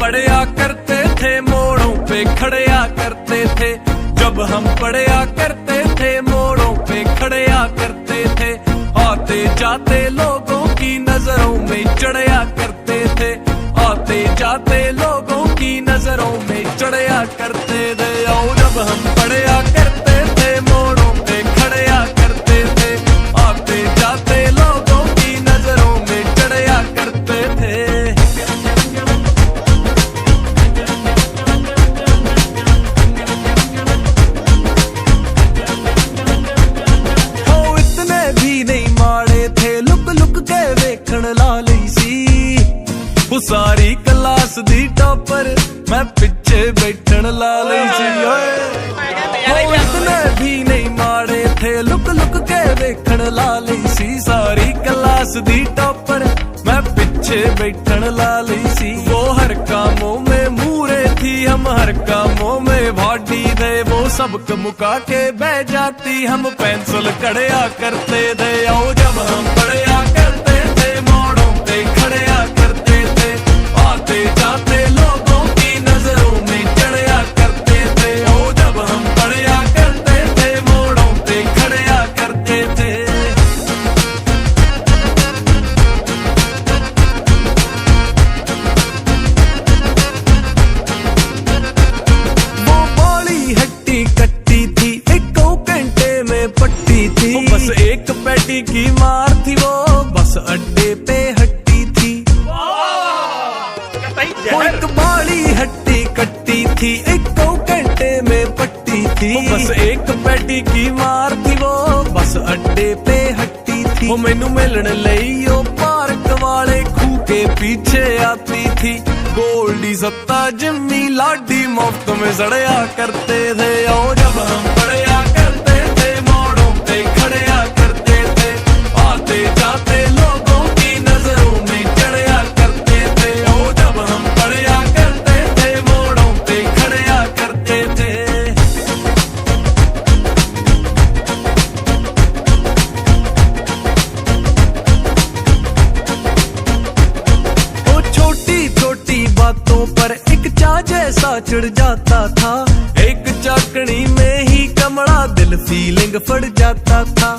पढ़या करते थे मोड़ों पे खड़या करते थे, जब हम पढ़या करते थे मोड़ों पे खड़या करते थे, आते जाते लोगों की नजरों में चढ़या करते थे, आते जाते लोगों की नजरों में चढ़या करते थे। और जब हम पढ़या करते थे मोड़ों पे खड़या करते थे, आते जाते लोगों की नजरों में चढ़या करते थे। सारी क्लास दी टॉपर मैं पिछे बैठन ला ली सी। इतने भी नहीं माड़े थे लुक लुक के देखण ला ली सी, सारी क्लास दी टॉपर मैं पिछे बैठन ला ली सी। वो हर कामों में मूरे थी, हम हर कामों में भाटी थे, वो सबक मुका के बह जाती, हम पेंसिल कड़या करते थे। और जब हम पढ़या करते थे मोड़ों पे खड़या करते थे, आते जाते लोगों की नजरों में चढ़या करते थे। ओ जब हम पढ़या करते थे मोड़ों पे खड़या करते थे। वो बड़ी हट्टी कट्टी थी, एक घंटे में पट्टी थी, बस एक पैटी की मार थी, वो बस अड्डे पे हट्टी थी। वो एक बाड़ी हट्टी कट्टी थी, एक घंटे में पट्टी थी, बस एक पैटी की मार थी, वो बस अड्डे पे हट्टी थी। वो मैनू मिलने लई ओ पार्क वाले खूह के पीछे आती थी, गोल्डी सत्ता जिम्मी लाडी मुफ्त में सड़या करते थे। और जब हम पढ़या करते थे मोड़ों पे खड़या करते थे, आते जाते लोगों की नजरों में चढ़या करते थे। और जब हम पढ़या करते थे मोड़ों पे खड़या करते थे। वो छोटी छोटी बातों पर एक चा जैसा चिढ़ जाता था, एक चाकनी में ही कमड़ा दिल फीलिंग फड़ जाता था।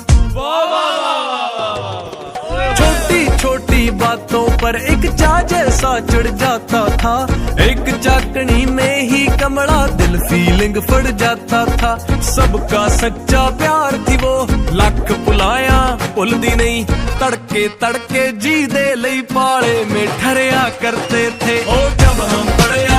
छोटी छोटी बातों पर एक चा जैसा चढ़ जाता था, एक चाकनी में ही कमड़ा दिल फीलिंग फड़ जाता था। सबका सच्चा प्यार थी वो लख पुलाया भुलदी नहीं, तड़के तड़के जी दे लई पाले में ठहरया करते थे। ओ जब हम पढ़या